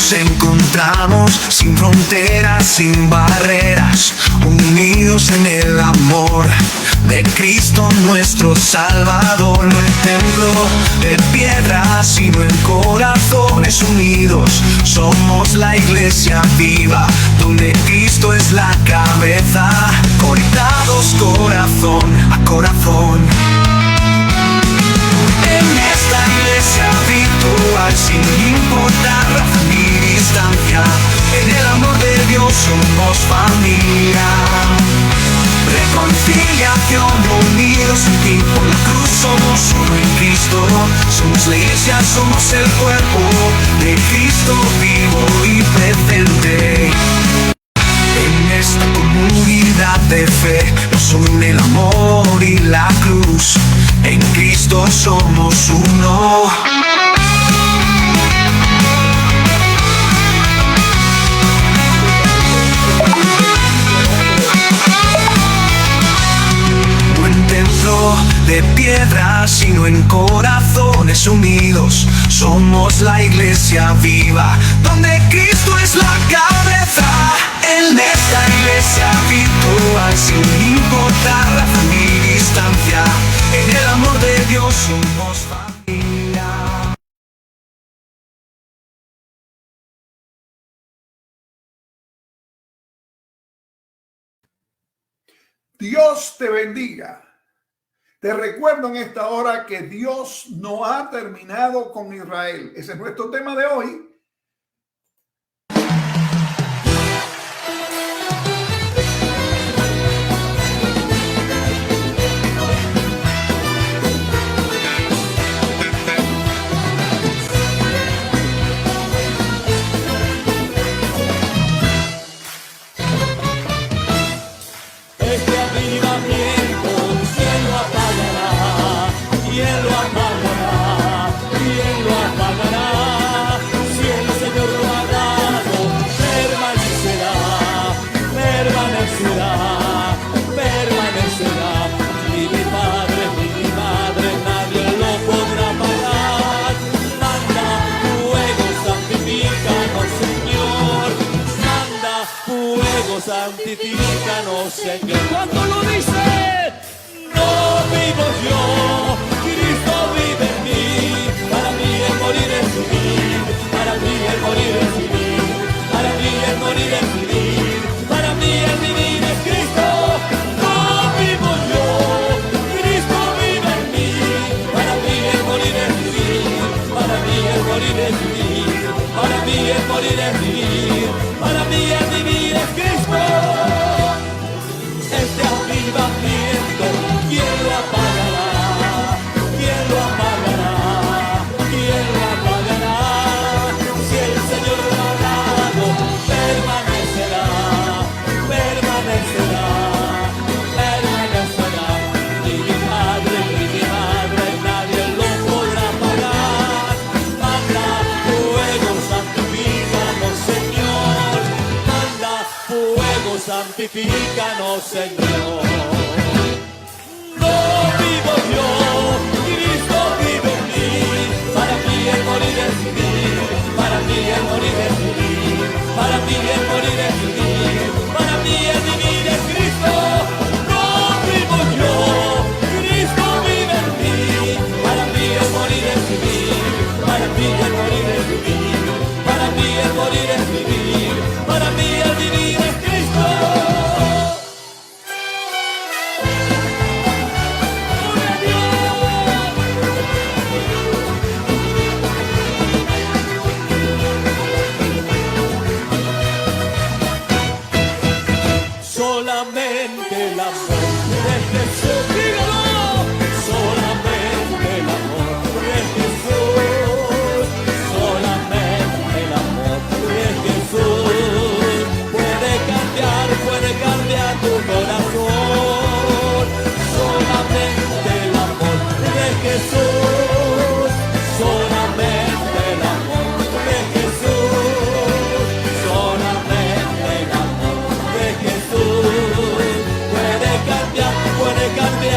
nos encontramos sin fronteras, sin barreras, unidos en el amor de Cristo nuestro Salvador. No en templo de piedra, sino en corazones unidos. Somos la iglesia viva, donde Cristo es la cabeza, conectados corazón a corazón. En esta iglesia virtual, sin importar raza ni distancia, en el amor de Dios somos familia. Reconciliación, unidos en ti por la cruz, somos uno en Cristo. Somos la iglesia, somos el cuerpo de Cristo vivo y presente. En esta comunidad de fe nos une el amor y la cruz. En Cristo somos uno. No en templo de piedra, sino en corazones unidos. Somos la iglesia viva, donde Cristo es la cabeza. En esta iglesia virtual, sin importar raza ni distancia, en el amor de Dios somos familia. Dios te bendiga. Te recuerdo en esta hora que Dios no ha terminado con Israel. Ese es nuestro tema de hoy. Santifícanos, Señor. Cuando lo dice, no vivo yo, Cristo vive en mí. Para mí el morir es vivir, para mí el morir es vivir, para mí el morir es vivir, para mí el vivir es Cristo. No vivo yo, Cristo vive en mí. Para mí el morir es vivir, para mí el morir es vivir, para mí el morir es vivir, para mí el vivir es Cristo. Este avivamiento, ¿quién lo apagará? ¿Quién lo apagará? ¿Quién lo apagará? Si el Señor lo ha dado, permanecerá, permanecerá, permanecerá. Ni mi madre, nadie lo podrá pagar. Manda fuego, santifícanos, Señor. Manda fuego, santifícanos, Señor. No vivo yo, Cristo vive en mí. Para mí el morir es vivir, para mí el morir es vivir, para mí el morir es vivir, para mí el vivir es Cristo. No vivo yo, Cristo vive en mí. Para mí el morir es vivir, para mí el morir es vivir, para mí el morir es vivir, para mí el vivir es Cristo. Solamente el amor de Jesús, dígalo. Solamente el amor de Jesús, solamente el amor de Jesús puede cambiar tu corazón. Solamente el amor de Jesús, solamente el amor de Jesús, solamente el amor de Jesús puede cambiar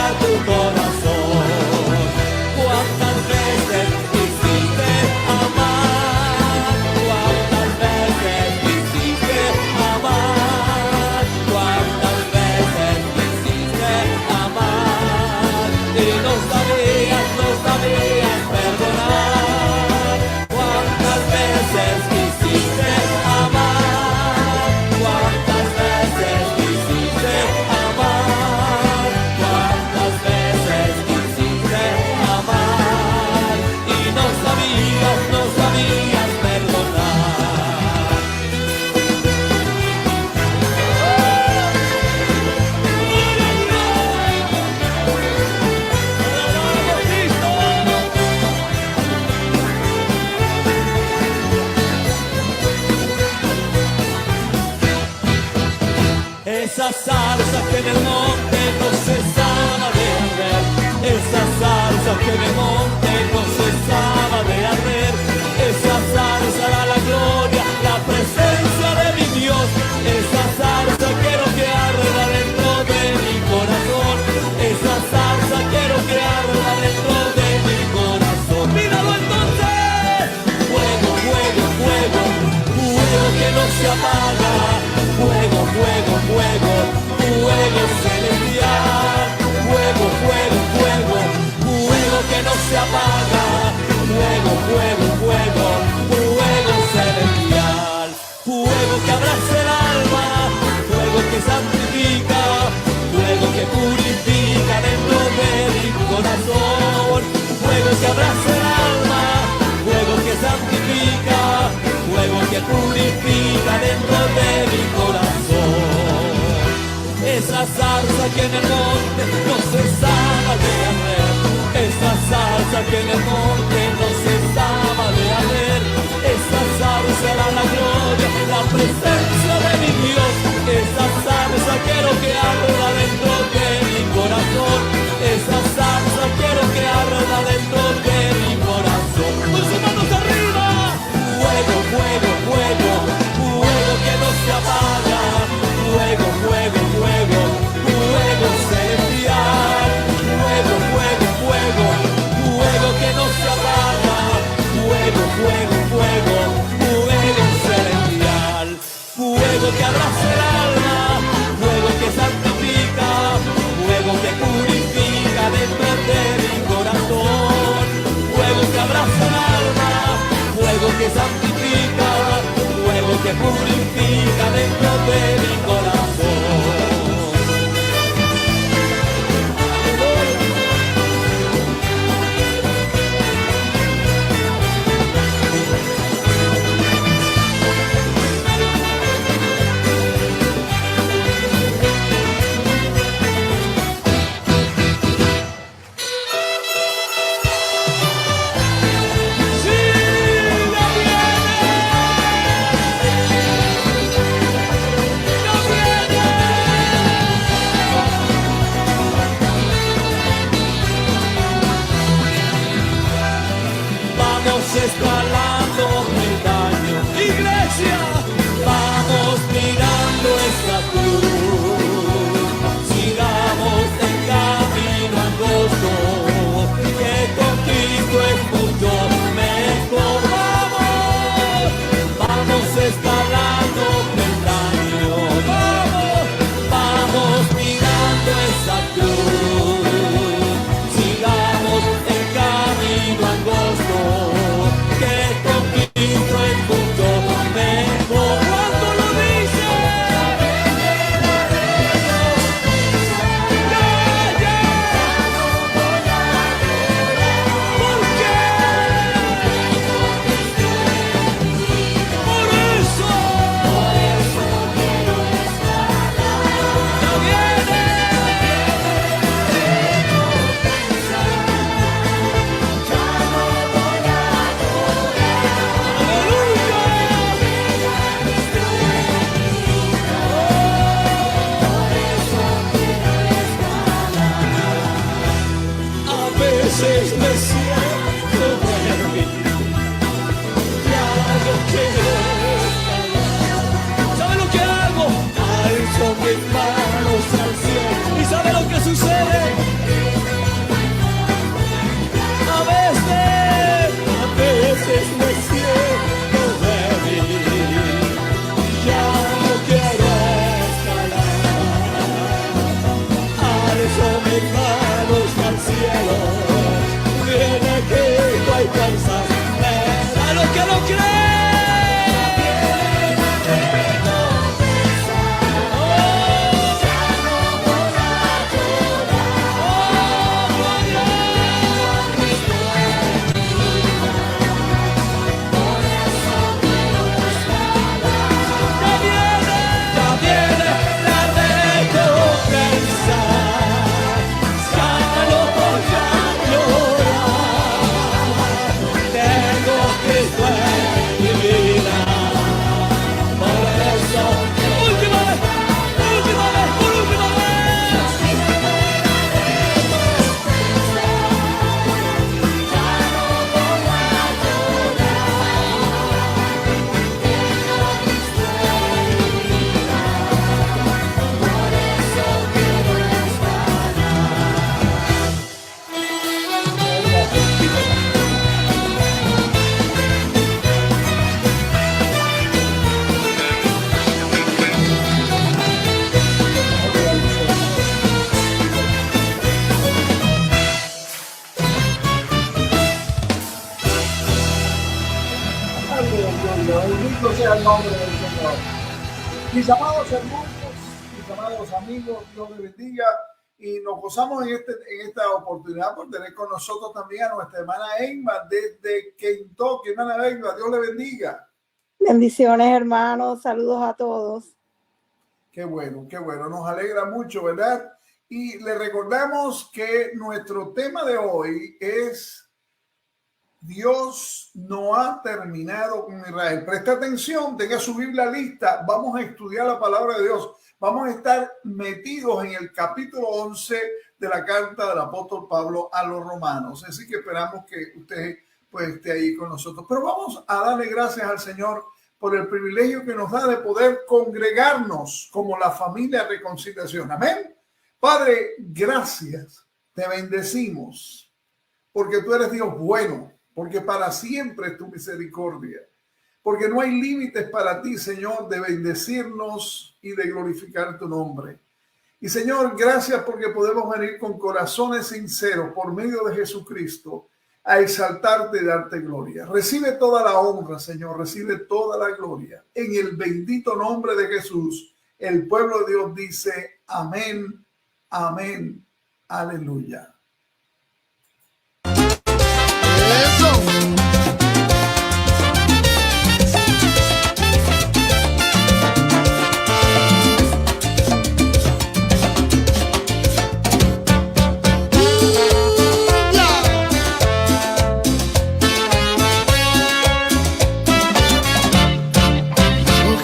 esa salsa que en el monte no cesaba de arder, esa salsa que en el monte no cesaba de arder, esa salsa da la gloria, la presencia de mi Dios, esa salsa quiero que arda dentro de mi corazón, esa salsa quiero que arda dentro de mi corazón. Míralo entonces, fuego, fuego, fuego, fuego que no se apaga, fuego, fuego, fuego, fuego celestial, fuego, fuego, fuego, fuego que no se apaga, fuego, fuego, fuego, fuego celestial, fuego que abraza el alma, fuego que santifica, fuego que purifica dentro de mi corazón, fuego que abraza el alma, fuego que santifica, fuego que purifica dentro de mi corazón. Esa salsa que en el monte no cesaba de arder, esa salsa que en el monte no cesaba de arder, esa salsa era la gloria, la presencia de mi Dios, esa salsa quiero que arda dentro de mi corazón, esa salsa quiero que arda dentro de mi corazón. Con sus manos arriba, fuego, fuego, fuego, fuego que no se apaga, fuego, fuego, fuego, fuego celestial, fuego, fuego, fuego, fuego que no se apaga, fuego, fuego, fuego, fuego celestial, fuego que abraza el alma, fuego que santifica, fuego que purifica dentro de mi corazón, fuego que abraza el alma, fuego que santifica, fuego que purifica dentro de mi corazón. Escalando peldaños, iglesia, vamos mirando esa cruz, sigamos en camino angosto, que con Cristo es mucho mejor. Vamos escalando peldaños, vamos mirando esa cruz, sigamos en camino angosto, que con Cristo es mucho mejor. ¿Cuánto lo dice? ¿Por qué? Por eso quiero escalar. Ya viene. A veces me siento débil, ya no quiero escalar. ¿Sabe lo que hago? Alzo mis manos al cielo. ¿Y sabe lo que sucede? A veces me siento débil, ya no quiero escalar. Alzo mis manos al cielo, viene que no hay fuerzas, a los que lo creen. Oh, Mis amados hermanos, mis amados amigos, Dios les bendiga y nos gozamos en esta oportunidad por tener con nosotros también a nuestra hermana Emma desde Kentucky. Hermana Emma, Dios le bendiga. Bendiciones, hermanos. Saludos a todos. Qué bueno, nos alegra mucho, ¿verdad? Y le recordamos que nuestro tema de hoy es Dios no ha terminado con Israel. Presta atención, tenga su Biblia lista. Vamos a estudiar la palabra de Dios. Vamos a estar metidos en el capítulo 11 de la carta del apóstol Pablo a los romanos. Así que esperamos que usted pues esté ahí con nosotros. Pero vamos a darle gracias al Señor por el privilegio que nos da de poder congregarnos como la familia Reconciliación. Amén. Padre, gracias. Te bendecimos porque tú eres Dios bueno, porque para siempre es tu misericordia, porque no hay límites para ti, Señor, de bendecirnos y de glorificar tu nombre. Y Señor, gracias porque podemos venir con corazones sinceros por medio de Jesucristo a exaltarte y darte gloria. Recibe toda la honra, Señor, recibe toda la gloria. En el bendito nombre de Jesús, el pueblo de Dios dice amén, amén, aleluya.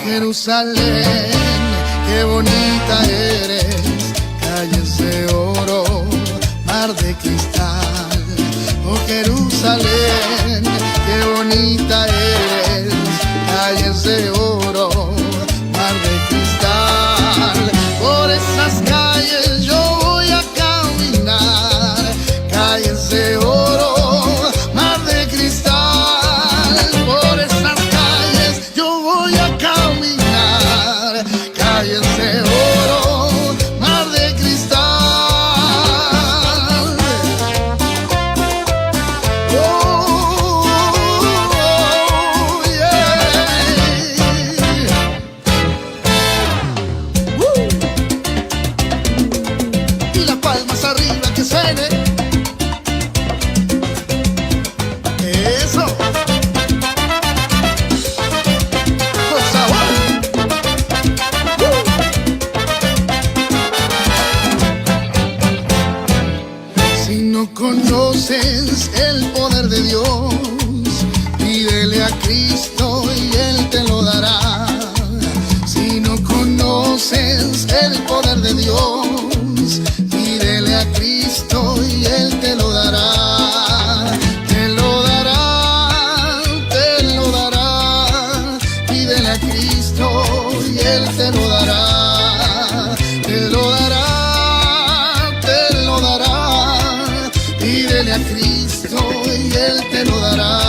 Jerusalén, qué bonita eres, calles de oro, mar de cristal. Oh Jerusalén, qué bonita eres, calles de oro, mar de cristal. Por esas calles yo voy a caminar, calles de oro, mar de cristal. Por esas calles yo voy a caminar, calles de oro, mar de cristal. Y las palmas arriba que suene. Eso. Por favor. Si no conoces el poder de Dios, pídele a Cristo y Él te lo dará. Si no conoces el poder de Dios, pídele a Cristo y Él te lo dará. Te lo dará, te lo dará. Pídele a Cristo y Él te lo dará. Te lo dará, te lo dará. Pídele a Cristo y Él te lo dará.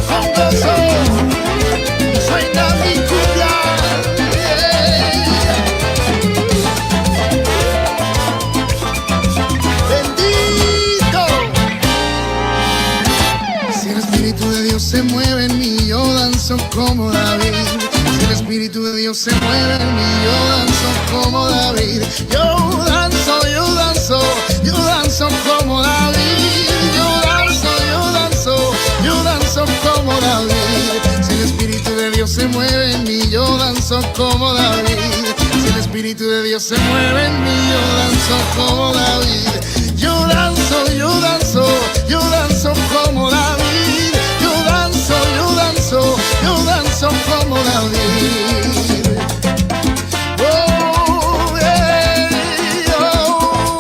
Con gozo, suena mi cumbia, bendito. Si el Espíritu de Dios se mueve en mí, yo danzo como David. Si el Espíritu de Dios se mueve en mí, yo danzo como David. Yo danzo, yo danzo, yo danzo como David. Yo danzo, yo danzo, yo danzo como David. Si el Espíritu de Dios se mueve en mí, yo danzo como David. Si el Espíritu de Dios se mueve en mí, yo danzo como David. Yo danzo, yo danzo, yo danzo como David. Yo danzo, yo danzo, yo danzo como David. Oh, yeah, oh.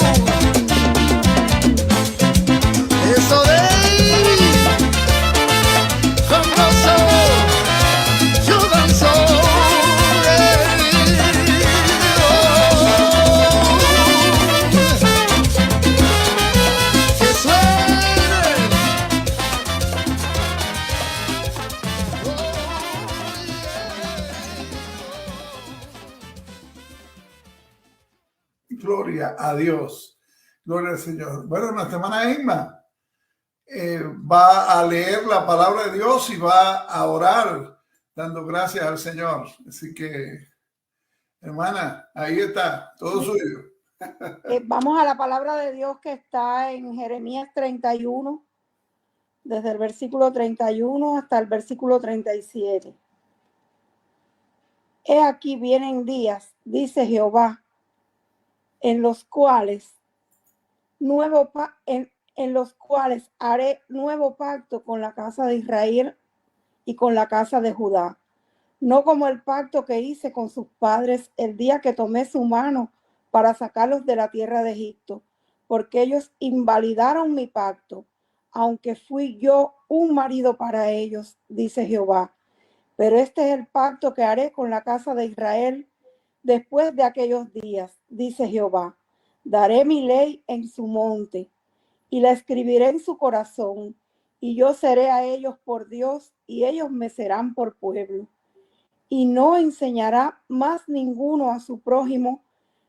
Eso David, con gozo, yo danzo. Que suene. Gloria a Dios. Gloria al Señor. Bueno, nuestra hermana Emma, va a leer la palabra de Dios y va a orar dando gracias al Señor. Así que, hermana, ahí está, todo suyo. Vamos a la palabra de Dios que está en Jeremías 31, desde el versículo 31 hasta el versículo 37. He aquí vienen días, dice Jehová, en los cuales haré nuevo pacto con la casa de Israel y con la casa de Judá, no como el pacto que hice con sus padres el día que tomé su mano para sacarlos de la tierra de Egipto, porque ellos invalidaron mi pacto, aunque fui yo un marido para ellos, dice Jehová. Pero este es el pacto que haré con la casa de Israel después de aquellos días, dice Jehová. Daré mi ley en su monte y la escribiré en su corazón, y yo seré a ellos por Dios y ellos me serán por pueblo. Y no enseñará más ninguno a su prójimo,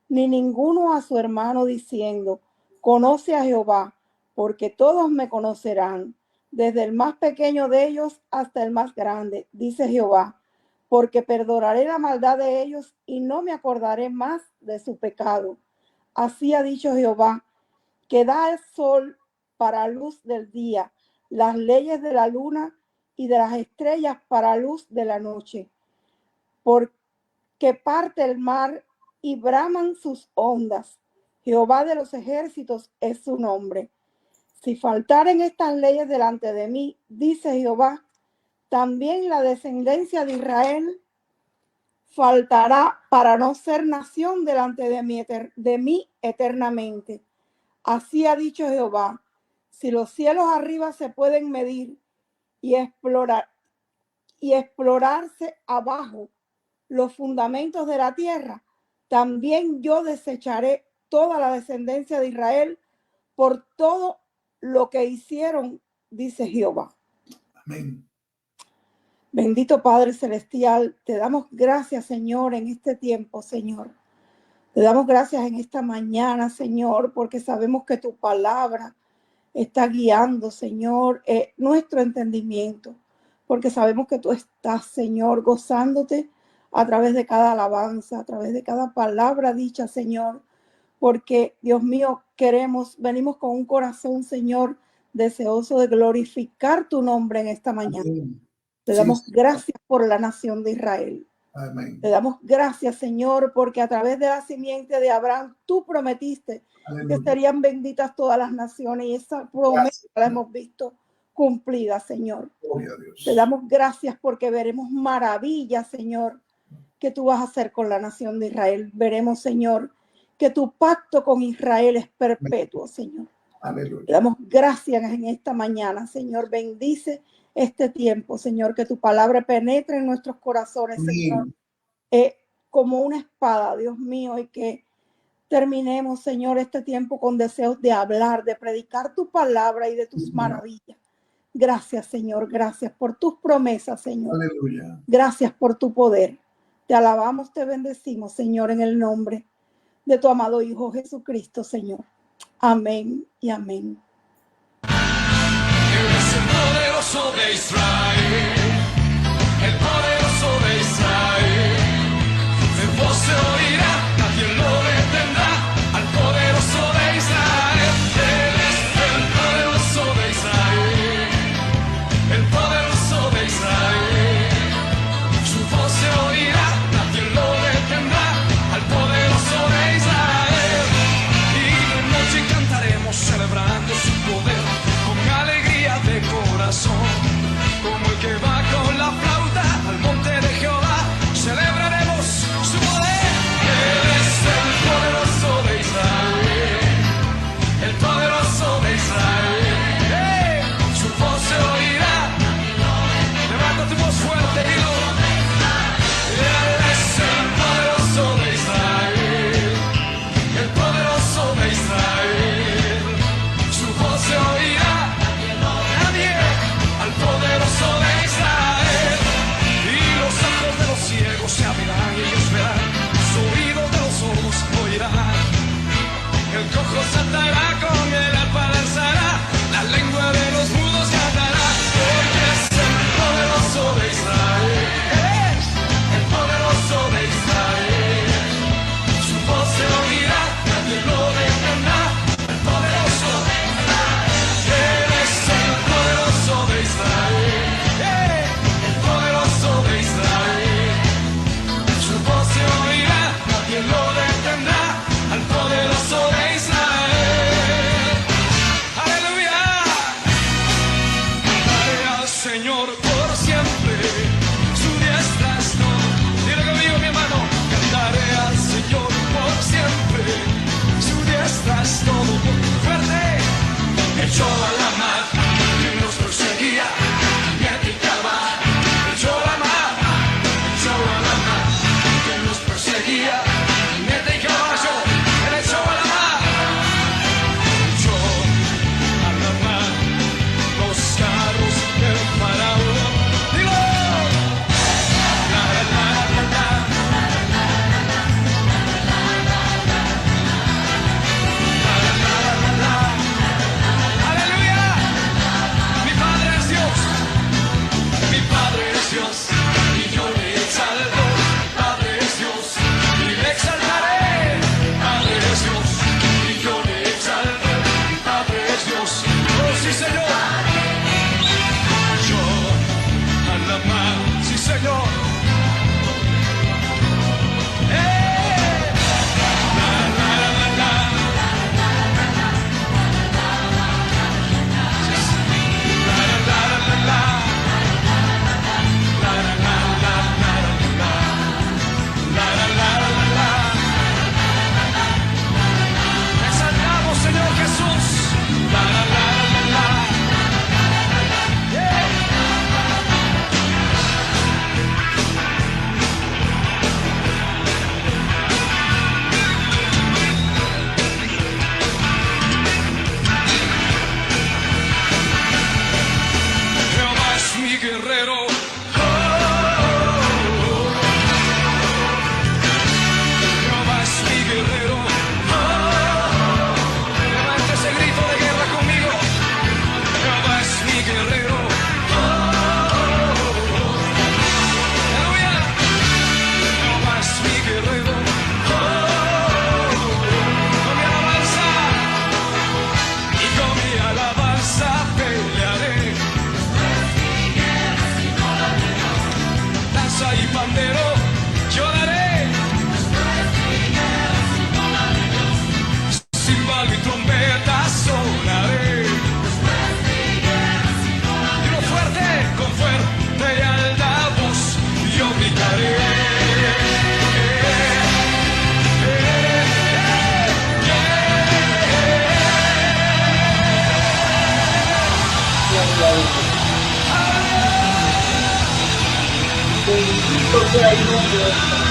ni ninguno a su hermano, diciendo, conoce a Jehová, porque todos me conocerán, desde el más pequeño de ellos hasta el más grande, dice Jehová, porque perdonaré la maldad de ellos y no me acordaré más de su pecado. Así ha dicho Jehová, que da el sol para luz del día, las leyes de la luna y de las estrellas para luz de la noche, porque parte el mar y braman sus ondas. Jehová de los ejércitos es su nombre. Si faltaren estas leyes delante de mí, dice Jehová, también la descendencia de Israel faltará para no ser nación delante de mí eternamente. Así ha dicho Jehová, si los cielos arriba se pueden medir y explorarse abajo los fundamentos de la tierra, también yo desecharé toda la descendencia de Israel por todo lo que hicieron, dice Jehová. Amén. Bendito Padre Celestial, te damos gracias, Señor, en este tiempo, Señor. Te damos gracias en esta mañana, Señor, porque sabemos que tu palabra está guiando, Señor, nuestro entendimiento, porque sabemos que tú estás, Señor, gozándote a través de cada alabanza, a través de cada palabra dicha, Señor, porque, Dios mío, venimos con un corazón, Señor, deseoso de glorificar tu nombre en esta mañana. Amén. Te damos gracias por la nación de Israel. Amén. Te damos gracias, Señor, porque a través de la simiente de Abraham, tú prometiste Aleluya. que serían benditas todas las naciones, y esa promesa la hemos visto cumplida, Señor. Gloria a Dios. Te damos gracias porque veremos maravillas, Señor, que tú vas a hacer con la nación de Israel. Veremos, Señor, que tu pacto con Israel es perpetuo, Señor. Aleluya. Te damos gracias en esta mañana, Señor. Bendice este tiempo, Señor, que tu palabra penetre en nuestros corazones, Señor, como una espada, Dios mío, y que terminemos, Señor, este tiempo con deseos de hablar, de predicar tu palabra y de tus maravillas. Gracias, Señor, gracias por tus promesas, Señor. Aleluya. Gracias por tu poder. Te alabamos, te bendecimos, Señor, en el nombre de tu amado Hijo Jesucristo, Señor. Amén y amén. Es el poderoso de Israel, el poderoso de Israel. De voz se oirá, nadie lo detendrá, al poderoso de Israel. Él es el poderoso de Israel, el poderoso de Israel. Su voz se oirá, nadie lo detendrá, al poderoso de Israel. Y de noche cantaremos celebrando su echó a la mar, que nos perseguía, y Calvar, echó a la mar, echó a la mar, que nos perseguía, y caballo, él echó a la mar, echó a la mar, los carros del faraón, digo, la la la la la. Dios, y yo le exalto, Padre es Dios, y le exaltaré, Padre es Dios, y yo le exalto, Padre es Dios, oh sí Señor, yo a la mar, sí Señor, exaltamos Señor Jesús, la la la la la. Jehová es mi guerrero. Jehová es mi guerrero. Levante ese grito de guerra conmigo. Jehová es mi guerrero. Aleluya. Jehová es mi guerrero. Con mi alabanza y con mi alabanza pelearé. Danza y pandero yo daré. Cimbalo y trompeta sonaré. Dilo fuerte, con fuerte y alta voz yo gritaré. Bendito sea el nombre del Señor.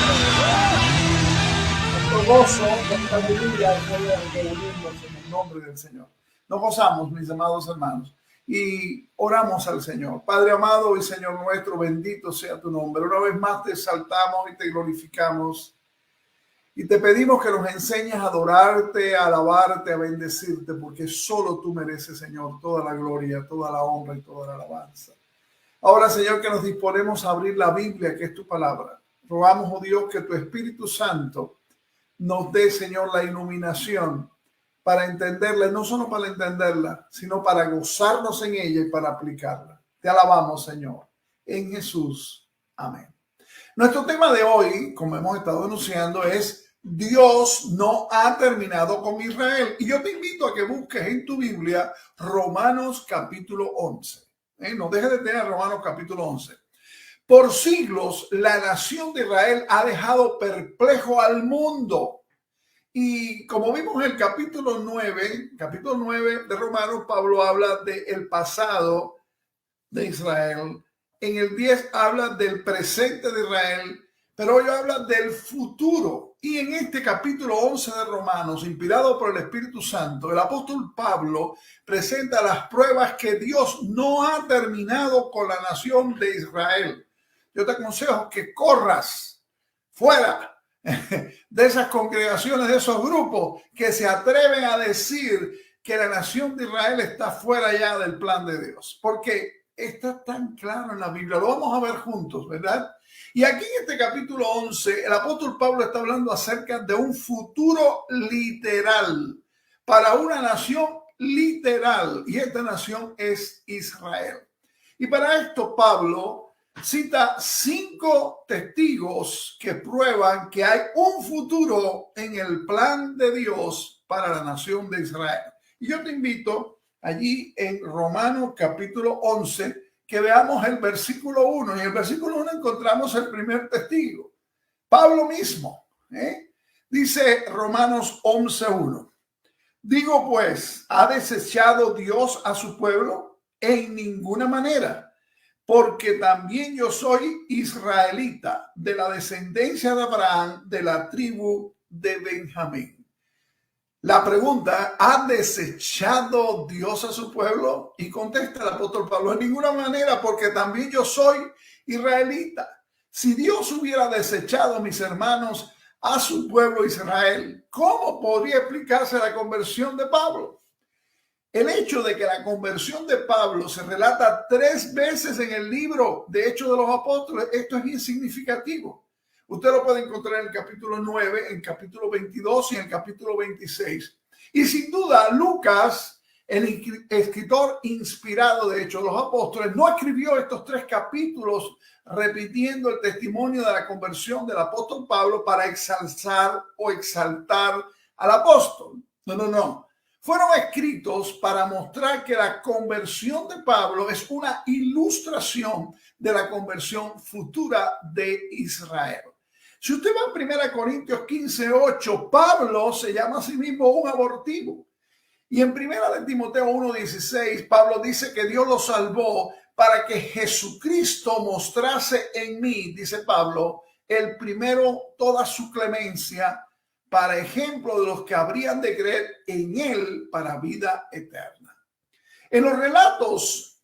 Nuestro gozo, nuestra alegría es poder reunirnos en el nombre del Señor. Nos gozamos, mis amados hermanos, y oramos al Señor. Padre amado y Señor nuestro, bendito sea tu nombre. Una vez más te exaltamos y te glorificamos. Y te pedimos que nos enseñes a adorarte, a alabarte, a bendecirte, porque solo tú mereces, Señor, toda la gloria, toda la honra y toda la alabanza. Ahora, Señor, que nos disponemos a abrir la Biblia, que es tu palabra. Rogamos, oh Dios, que tu Espíritu Santo nos dé, Señor, la iluminación para entenderla, y no solo para entenderla, sino para gozarnos en ella y para aplicarla. Te alabamos, Señor, en Jesús. Amén. Nuestro tema de hoy, como hemos estado anunciando, es Dios no ha terminado con Israel. Y yo te invito a que busques en tu Biblia Romanos capítulo 11. No dejes de tener Romanos capítulo 11. Por siglos, la nación de Israel ha dejado perplejo al mundo. Y como vimos en el capítulo 9 de Romanos, Pablo habla del pasado de Israel. En el 10 habla del presente de Israel, pero hoy habla del futuro. Y en este capítulo 11 de Romanos, inspirado por el Espíritu Santo, el apóstol Pablo presenta las pruebas que Dios no ha terminado con la nación de Israel. Yo te aconsejo que corras fuera de esas congregaciones, de esos grupos que se atreven a decir que la nación de Israel está fuera ya del plan de Dios. Porque está tan claro en la Biblia, lo vamos a ver juntos, ¿verdad? Y aquí en este capítulo 11, el apóstol Pablo está hablando acerca de un futuro literal para una nación literal, y esta nación es Israel. Y para esto Pablo cita 5 testigos que prueban que hay un futuro en el plan de Dios para la nación de Israel. Y yo te invito allí en Romanos capítulo 11 que veamos el versículo 1. Y en el versículo 1 encontramos el primer testigo, Pablo mismo. Dice Romanos 11:1: Digo pues, ¿ha desechado Dios a su pueblo? En ninguna manera, porque también yo soy israelita, de la descendencia de Abraham, de la tribu de Benjamín. La pregunta, ¿ha desechado Dios a su pueblo? Y contesta el apóstol Pablo, en ninguna manera, porque también yo soy israelita. Si Dios hubiera desechado, mis hermanos, a su pueblo Israel, ¿cómo podría explicarse la conversión de Pablo? El hecho de que la conversión de Pablo se relata 3 veces en el libro de Hechos de los Apóstoles, esto es bien significativo. Usted lo puede encontrar en el capítulo 9, en el capítulo 22 y en el capítulo 26. Y sin duda, Lucas, el escritor inspirado de Hechos de los Apóstoles, no escribió estos 3 capítulos repitiendo el testimonio de la conversión del apóstol Pablo para exaltar al apóstol. No. Fueron escritos para mostrar que la conversión de Pablo es una ilustración de la conversión futura de Israel. Si usted va a 1 Corintios 15:8, Pablo se llama a sí mismo un abortivo. Y en 1 de Timoteo 1:16, Pablo dice que Dios lo salvó para que Jesucristo mostrase en mí, dice Pablo, el primero toda su clemencia, para ejemplo de los que habrían de creer en él para vida eterna. En los relatos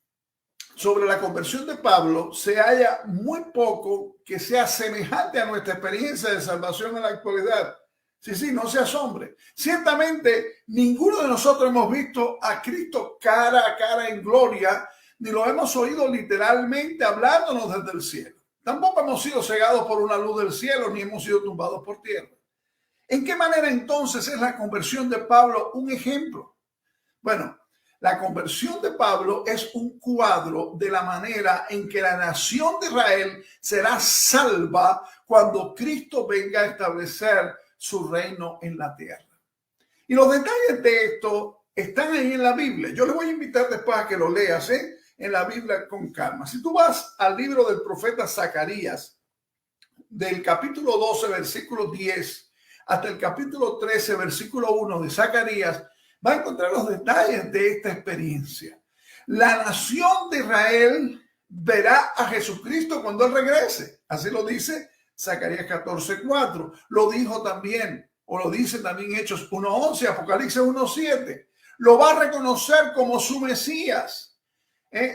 sobre la conversión de Pablo se halla muy poco que sea semejante a nuestra experiencia de salvación en la actualidad. Sí, no se asombre. Ciertamente, ninguno de nosotros hemos visto a Cristo cara a cara en gloria, ni lo hemos oído literalmente hablándonos desde el cielo. Tampoco hemos sido cegados por una luz del cielo, ni hemos sido tumbados por tierra. ¿En qué manera entonces es la conversión de Pablo un ejemplo? Bueno, la conversión de Pablo es un cuadro de la manera en que la nación de Israel será salva cuando Cristo venga a establecer su reino en la tierra. Y los detalles de esto están ahí en la Biblia. Yo les voy a invitar después a que lo leas en la Biblia con calma. Si tú vas al libro del profeta Zacarías, del capítulo 12, versículo 10, hasta el capítulo 13, versículo 1 de Zacarías, va a encontrar los detalles de esta experiencia. La nación de Israel verá a Jesucristo cuando Él regrese. Así lo dice Zacarías 14:4. Lo dijo también, o lo dice también Hechos 1:11, Apocalipsis 1:7. Lo va a reconocer como su Mesías.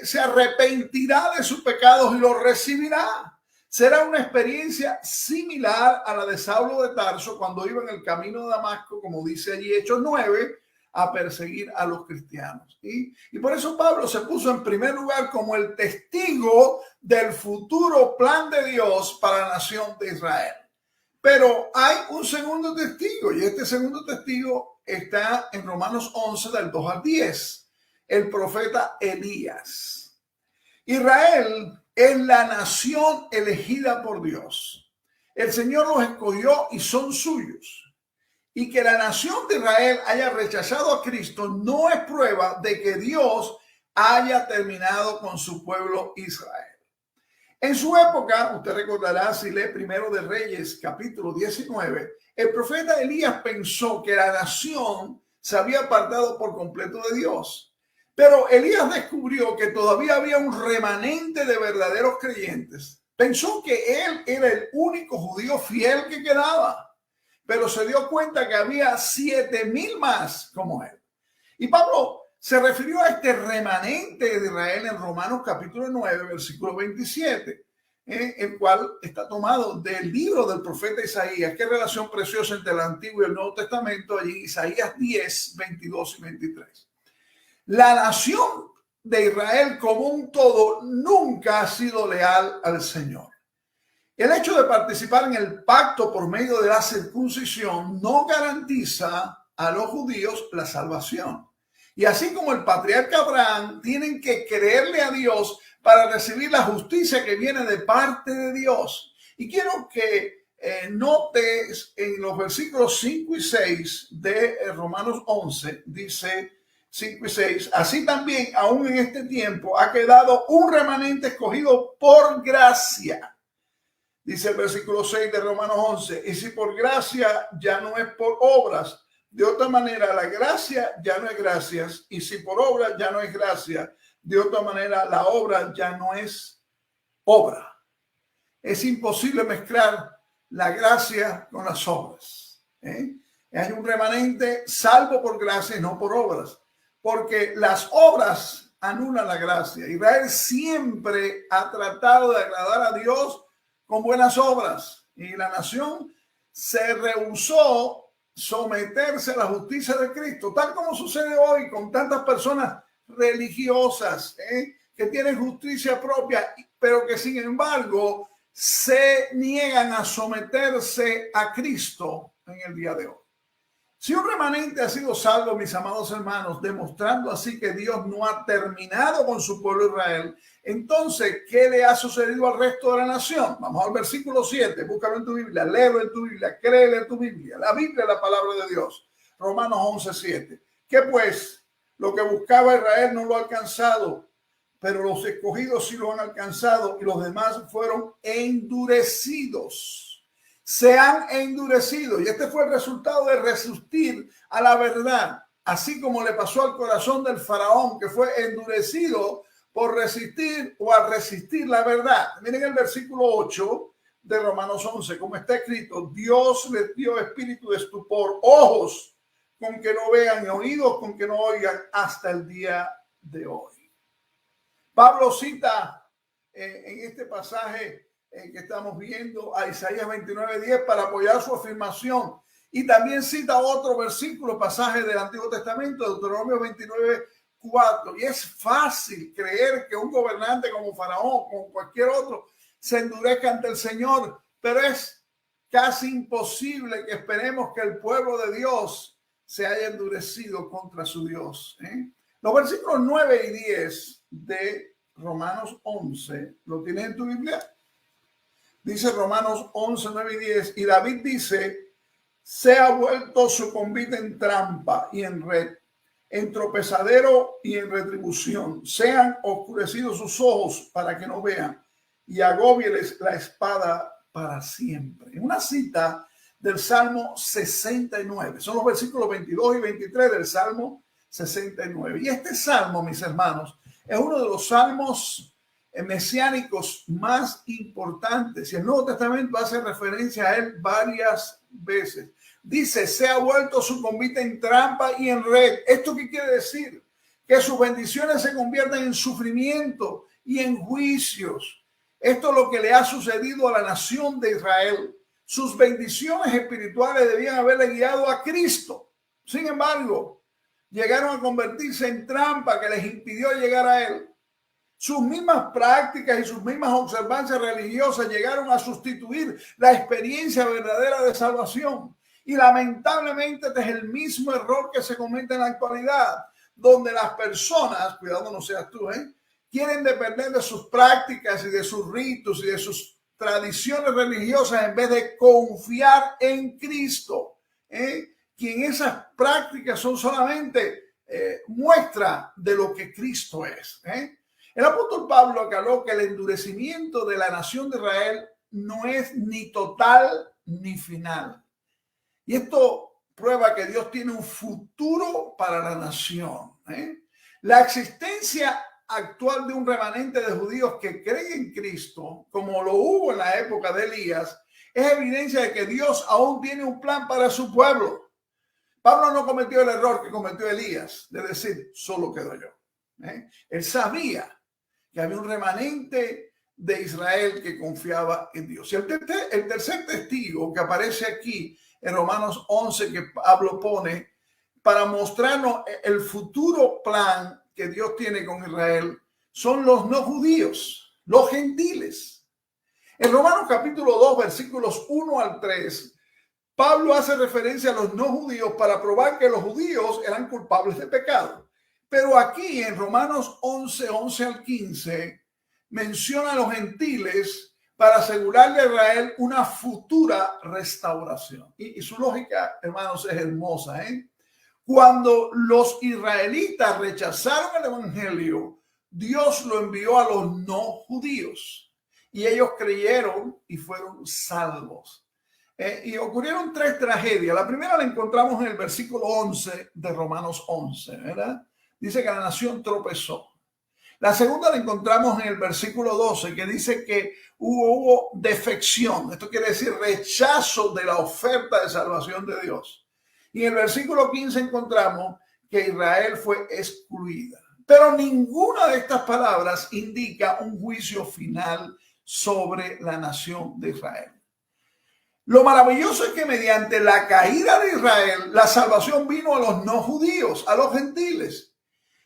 Se arrepentirá de sus pecados y lo recibirá. Será una experiencia similar a la de Saulo de Tarso cuando iba en el camino de Damasco, como dice allí Hechos 9, a perseguir a los cristianos. Y por eso Pablo se puso en primer lugar como el testigo del futuro plan de Dios para la nación de Israel. Pero hay un segundo testigo, y este segundo testigo está en Romanos 11, del 2 al 10, el profeta Elías. Israel es la nación elegida por Dios. El Señor los escogió y son suyos. Y que la nación de Israel haya rechazado a Cristo no es prueba de que Dios haya terminado con su pueblo Israel. En su época, usted recordará si lee Primero de Reyes, capítulo 19, el profeta Elías pensó que la nación se había apartado por completo de Dios. Pero Elías descubrió que todavía había un remanente de verdaderos creyentes. Pensó que él era el único judío fiel que quedaba, pero se dio cuenta que había 7,000 más como él. Y Pablo se refirió a este remanente de Israel en Romanos capítulo 9, versículo 27, el cual está tomado del libro del profeta Isaías. Qué relación preciosa entre el Antiguo y el Nuevo Testamento, allí Isaías 10, 22 y 23. La nación de Israel como un todo nunca ha sido leal al Señor. El hecho de participar en el pacto por medio de la circuncisión no garantiza a los judíos la salvación. Y así como el patriarca Abraham, tienen que creerle a Dios para recibir la justicia que viene de parte de Dios. Y quiero que notes en los versículos 5 y 6 de Romanos 11, dice 5 y 6, así también aún en este tiempo ha quedado un remanente escogido por gracia. Dice el versículo 6 de Romanos 11, y si por gracia ya no es por obras, De otra manera, la gracia ya no es gracias, y si por obra ya no es gracia, de otra manera, la obra ya no es obra. Es imposible mezclar la gracia con las obras. Hay un remanente salvo por gracia y no por obras, porque las obras anulan la gracia. Israel siempre ha tratado de agradar a Dios con buenas obras, y la nación se rehusó someterse a la justicia de Cristo, tal como sucede hoy con tantas personas religiosas que tienen justicia propia, pero que sin embargo se niegan a someterse a Cristo en el día de hoy. Si un remanente ha sido salvo, mis amados hermanos, demostrando así que Dios no ha terminado con su pueblo Israel, entonces, ¿qué le ha sucedido al resto de la nación? Vamos al versículo 7, búscalo en tu Biblia, léelo en tu Biblia, créele en tu Biblia. La Biblia es la palabra de Dios. Romanos 11:7. ¿Qué pues? Lo que buscaba Israel no lo ha alcanzado, pero los escogidos sí lo han alcanzado, y los demás fueron endurecidos. Se han endurecido, y este fue el resultado de resistir a la verdad, así como le pasó al corazón del faraón, que fue endurecido por resistir o a resistir la verdad. Miren el versículo 8 de Romanos 11, como está escrito: Dios les dio espíritu de estupor, ojos con que no vean y oídos con que no oigan hasta el día de hoy. Pablo cita en este pasaje que estamos viendo a Isaías 29:10 para apoyar su afirmación, y también cita otro versículo, pasaje del Antiguo Testamento, Deuteronomio 29:4. Y es fácil creer que un gobernante como Faraón, como cualquier otro, se endurezca ante el Señor, pero es casi imposible que esperemos que el pueblo de Dios se haya endurecido contra su Dios. Los versículos 9 y 10 de Romanos 11, ¿lo tienes en tu Biblia? Dice Romanos 11, 9 y 10, y David dice: se ha vuelto su convite en trampa y en red, en tropezadero y en retribución. Sean oscurecidos sus ojos para que no vean, y agóbieles la espada para siempre. En una cita del Salmo 69, son los versículos 22 y 23 del Salmo 69. Y este salmo, mis hermanos, es uno de los salmos mesiánicos más importantes, y el Nuevo Testamento hace referencia a él varias veces. Dice: se ha vuelto su convite en trampa y en red. ¿Esto qué quiere decir? Que sus bendiciones se convierten en sufrimiento y en juicios. Esto es lo que le ha sucedido a la nación de Israel. Sus bendiciones espirituales debían haberle guiado a Cristo. Sin embargo, llegaron a convertirse en trampa que les impidió llegar a él. Sus mismas prácticas y sus mismas observancias religiosas llegaron a sustituir la experiencia verdadera de salvación. Y lamentablemente este es el mismo error que se comete en la actualidad, donde las personas, cuidado no seas tú, quieren depender de sus prácticas y de sus ritos y de sus tradiciones religiosas en vez de confiar en Cristo, quien esas prácticas son solamente muestra de lo que Cristo es. El apóstol Pablo aclaró que el endurecimiento de la nación de Israel no es ni total ni final. Y esto prueba que Dios tiene un futuro para la nación. La existencia actual de un remanente de judíos que creen en Cristo, como lo hubo en la época de Elías, es evidencia de que Dios aún tiene un plan para su pueblo. Pablo no cometió el error que cometió Elías de decir: solo quedo yo. Él sabía que había un remanente de Israel que confiaba en Dios. Y el tercer testigo que aparece aquí en Romanos 11, que Pablo pone para mostrarnos el futuro plan que Dios tiene con Israel, son los no judíos, los gentiles. En Romanos capítulo 2, versículos 1 al 3, Pablo hace referencia a los no judíos para probar que los judíos eran culpables de pecado. Pero aquí en Romanos 11, 11 al 15, menciona a los gentiles para asegurarle a Israel una futura restauración. Y su lógica, hermanos, es hermosa. Cuando los israelitas rechazaron el evangelio, Dios lo envió a los no judíos y ellos creyeron y fueron salvos. Y ocurrieron tres tragedias. La primera la encontramos en el versículo 11 de Romanos 11, ¿verdad? Dice que la nación tropezó. La segunda la encontramos en el versículo 12, que dice que hubo defección. Esto quiere decir rechazo de la oferta de salvación de Dios. Y en el versículo 15 encontramos que Israel fue excluida. Pero ninguna de estas palabras indica un juicio final sobre la nación de Israel. Lo maravilloso es que mediante la caída de Israel, la salvación vino a los no judíos, a los gentiles.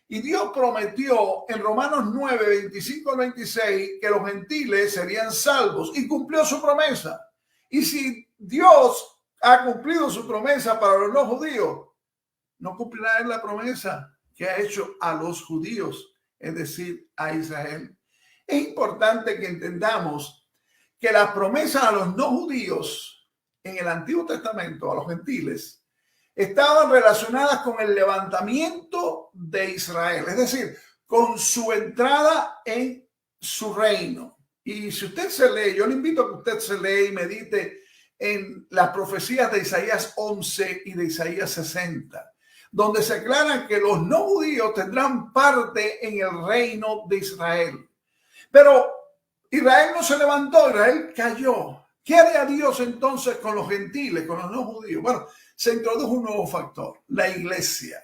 Y Dios prometió en Romanos 9, 25 al 26 que los gentiles serían salvos y cumplió su promesa. Y si Dios ha cumplido su promesa para los no judíos, no cumplirá él la promesa que ha hecho a los judíos, es decir, a Israel. Es importante que entendamos que las promesas a los no judíos en el Antiguo Testamento, a los gentiles, estaban relacionadas con el levantamiento de Israel, es decir, con su entrada en su reino. Y si usted se lee, yo le invito a que usted se lea y medite en las profecías de Isaías 11 y de Isaías 60, donde se aclara que los no judíos tendrán parte en el reino de Israel. Pero Israel no se levantó, Israel cayó. ¿Qué haría Dios entonces con los gentiles, con los no judíos? Bueno, se introdujo un nuevo factor, la iglesia,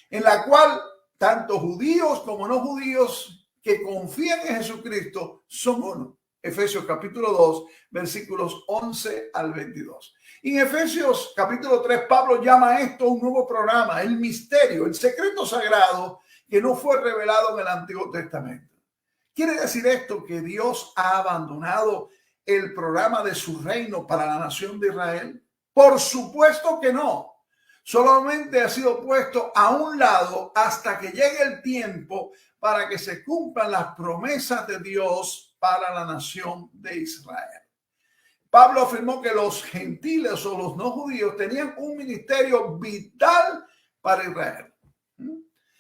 en la cual tanto judíos como no judíos que confían en Jesucristo son uno. Efesios capítulo 2, versículos 11 al 22. Y en Efesios capítulo 3, Pablo llama a esto un nuevo programa, el misterio, el secreto sagrado que no fue revelado en el Antiguo Testamento. ¿Quiere decir esto que Dios ha abandonado el programa de su reino para la nación de Israel? Por supuesto que no. Solamente ha sido puesto a un lado hasta que llegue el tiempo para que se cumplan las promesas de Dios para la nación de Israel. Pablo afirmó que los gentiles o los no judíos tenían un ministerio vital para Israel.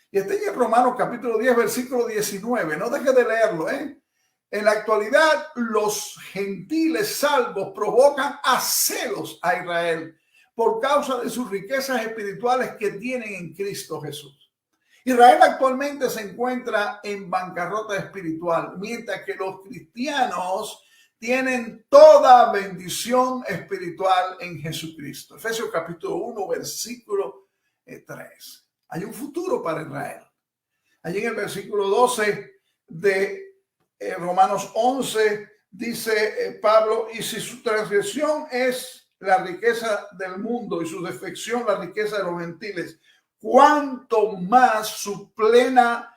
Y está en Romanos capítulo 10, versículo 19. No deje de leerlo, ¿eh? En la actualidad, los gentiles salvos provocan a celos a Israel por causa de sus riquezas espirituales que tienen en Cristo Jesús. Israel actualmente se encuentra en bancarrota espiritual, mientras que los cristianos tienen toda bendición espiritual en Jesucristo. Efesios capítulo 1, versículo 3. Hay un futuro para Israel. Allí en el versículo 12 de Romanos 11 dice Pablo, y si su transgresión es la riqueza del mundo y su defección la riqueza de los gentiles, cuánto más su plena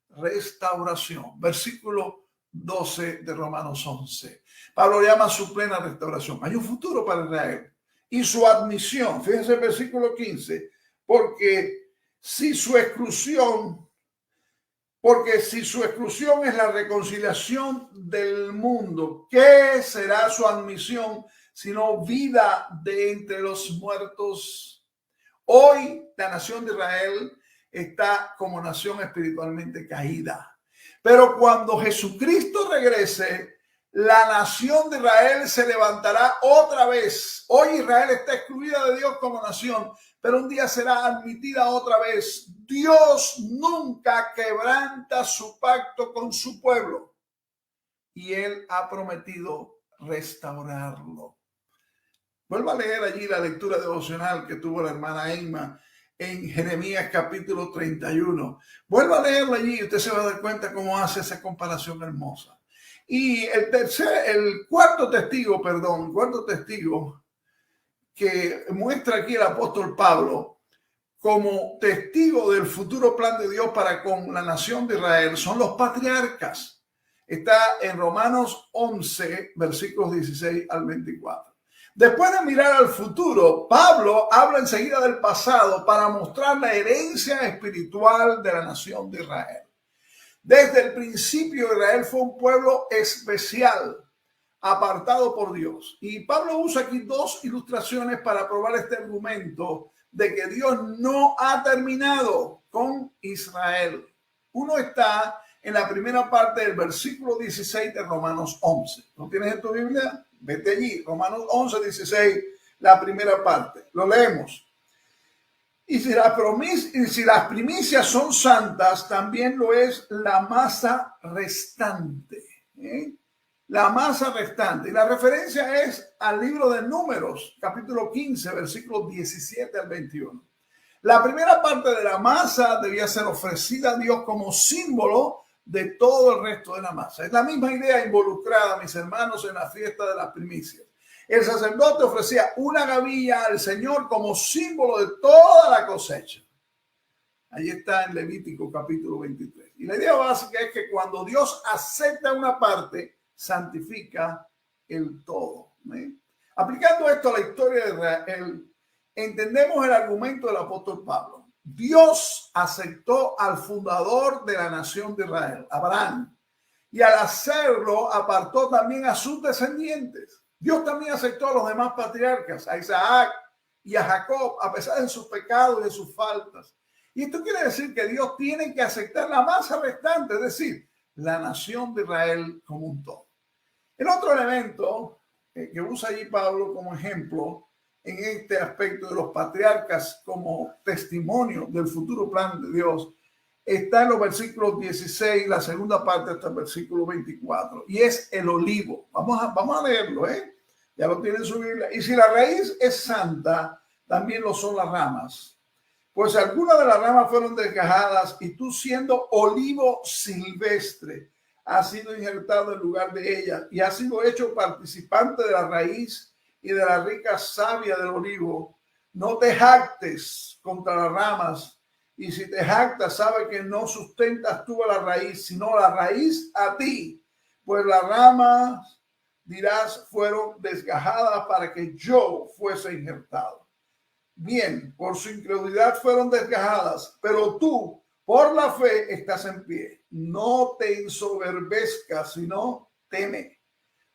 restauración. Versículo 12 de Romanos 11. Pablo llama su plena restauración. Hay un futuro para Israel y su admisión. Fíjense el versículo 15, porque si su exclusión es la reconciliación del mundo, ¿qué será su admisión sino vida de entre los muertos? Hoy la nación de Israel está como nación espiritualmente caída. Pero cuando Jesucristo regrese, la nación de Israel se levantará otra vez. Hoy Israel está excluida de Dios como nación, pero un día será admitida otra vez. Dios nunca quebranta su pacto con su pueblo y él ha prometido restaurarlo. Vuelva a leer allí la lectura devocional que tuvo la hermana Emma en Jeremías capítulo 31. Vuelva a leerlo allí y usted se va a dar cuenta cómo hace esa comparación hermosa. Y el cuarto testigo que muestra aquí el apóstol Pablo como testigo del futuro plan de Dios para con la nación de Israel son los patriarcas. Está en Romanos 11, versículos 16 al 24. Después de mirar al futuro, Pablo habla enseguida del pasado para mostrar la herencia espiritual de la nación de Israel. Desde el principio, Israel fue un pueblo especial, apartado por Dios. Y Pablo usa aquí dos ilustraciones para probar este argumento de que Dios no ha terminado con Israel. Uno está en la primera parte del versículo 16 de Romanos 11. ¿No tienes en tu Biblia? Vete allí, Romanos 11, 16. la primera parte. Lo leemos. Y si las primicias son santas, también lo es la masa restante. La masa restante. Y la referencia es al libro de Números, capítulo 15, versículos 17 al 21. La primera parte de la masa debía ser ofrecida a Dios como símbolo de todo el resto de la masa. Es la misma idea involucrada, mis hermanos, en la fiesta de las primicias. El sacerdote ofrecía una gavilla al Señor como símbolo de toda la cosecha. Ahí está en Levítico capítulo 23. Y la idea básica es que cuando Dios acepta una parte, santifica el todo. Aplicando esto a la historia de Israel, entendemos el argumento del apóstol Pablo. Dios aceptó al fundador de la nación de Israel, Abraham, y al hacerlo apartó también a sus descendientes. Dios también aceptó a los demás patriarcas, a Isaac y a Jacob, a pesar de sus pecados y de sus faltas. Y esto quiere decir que Dios tiene que aceptar la masa restante, es decir, la nación de Israel como un todo. El otro elemento que usa allí Pablo como ejemplo en este aspecto de los patriarcas como testimonio del futuro plan de Dios está en los versículos 16, la segunda parte hasta el versículo 24, y es el olivo. Vamos a leerlo, ya lo tienen en su Biblia. Y si la raíz es santa, también lo son las ramas. Pues algunas de las ramas fueron desgajadas, y tú, siendo olivo silvestre, has sido injertado en lugar de ella, y has sido hecho participante de la raíz y de la rica savia del olivo. No te jactes contra las ramas, y si te jactas, sabe que no sustentas tú a la raíz, sino la raíz a ti. Pues las ramas, dirás, fueron desgajadas para que yo fuese injertado. Bien, por su incredulidad fueron desgajadas, pero tú, por la fe, estás en pie. No te ensoberbezcas, sino teme.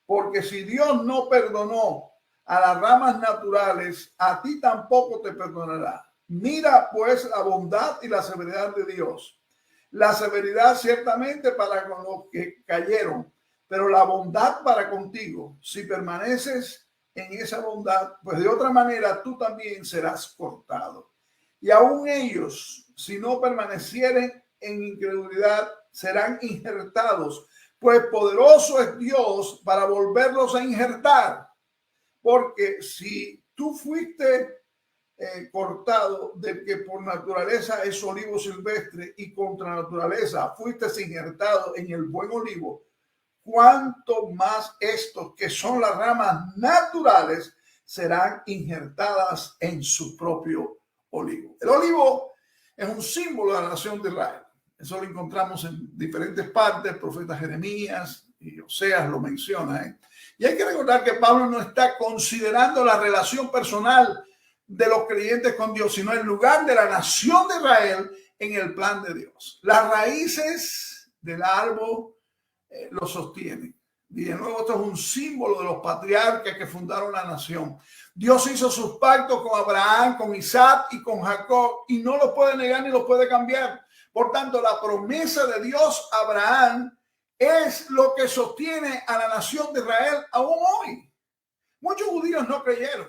Porque si Dios no perdonó a las ramas naturales, a ti tampoco te perdonará. Mira pues la bondad y la severidad de Dios. La severidad ciertamente para con los que cayeron, pero la bondad para contigo. Si permaneces en esa bondad, pues de otra manera tú también serás cortado. Y aún ellos, si no permanecieren en incredulidad, serán injertados, pues poderoso es Dios para volverlos a injertar. Porque si tú fuiste cortado, del que por naturaleza es olivo silvestre, y contra naturaleza fuiste injertado en el buen olivo, cuánto más estos que son las ramas naturales serán injertadas en su propio olivo. El olivo es un símbolo de la nación de Israel. Eso lo encontramos en diferentes partes. El profeta Jeremías y Oseas lo menciona. Y hay que recordar que Pablo no está considerando la relación personal de los creyentes con Dios, sino el lugar de la nación de Israel en el plan de Dios. Las raíces del árbol lo sostienen. Y de nuevo, esto es un símbolo de los patriarcas que fundaron la nación. Dios hizo sus pactos con Abraham, con Isaac y con Jacob, y no los puede negar ni los puede cambiar. Por tanto, la promesa de Dios a Abraham es lo que sostiene a la nación de Israel aún hoy. Muchos judíos no creyeron,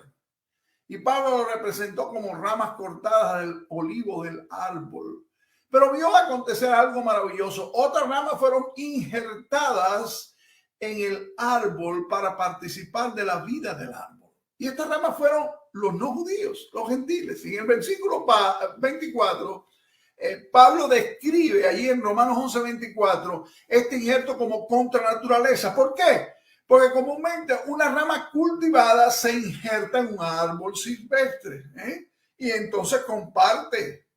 y Pablo lo representó como ramas cortadas del olivo del árbol. Pero vio acontecer algo maravilloso. Otras ramas fueron injertadas en el árbol para participar de la vida del árbol. Y estas ramas fueron los no judíos, los gentiles. Y en el versículo 24, Pablo describe allí en Romanos 11:24 este injerto como contra naturaleza. ¿Por qué? Porque comúnmente una rama cultivada se injerta en un árbol silvestre, y entonces comparte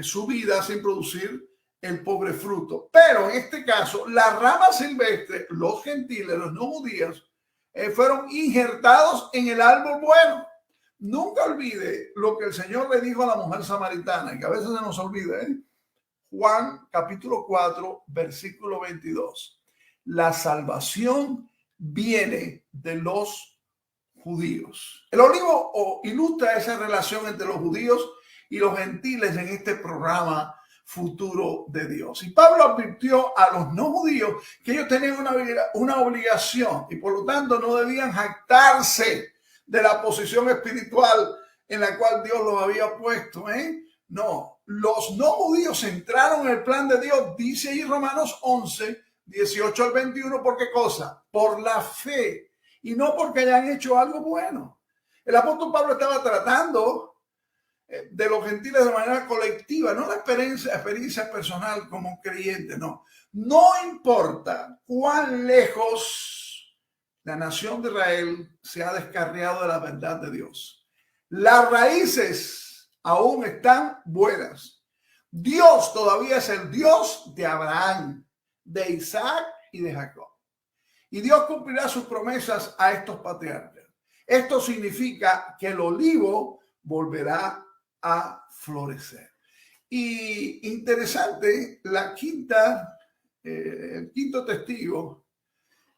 su vida sin producir el pobre fruto. Pero en este caso, la rama silvestre, los gentiles, los no judíos, fueron injertados en el árbol bueno. Nunca olvide lo que el Señor le dijo a la mujer samaritana, y que a veces se nos olvida. Juan capítulo 4, versículo 22. La salvación viene de los judíos. El olivo ilustra esa relación entre los judíos y los gentiles en este programa futuro de Dios. Y Pablo advirtió a los no judíos que ellos tenían una obligación, y por lo tanto no debían jactarse de la posición espiritual en la cual Dios los había puesto. No, los no judíos entraron en el plan de Dios, dice ahí Romanos 11, 18 al 21, ¿por qué cosa? Por la fe y no porque hayan hecho algo bueno. El apóstol Pablo estaba tratando de los gentiles de manera colectiva, no la experiencia personal como creyente, no. No importa cuán lejos la nación de Israel se ha descarriado de la verdad de Dios. Las raíces aún están buenas. Dios todavía es el Dios de Abraham, de Isaac y de Jacob. Y Dios cumplirá sus promesas a estos patriarcas. Esto significa que el olivo volverá a florecer. Y interesante, el quinto testigo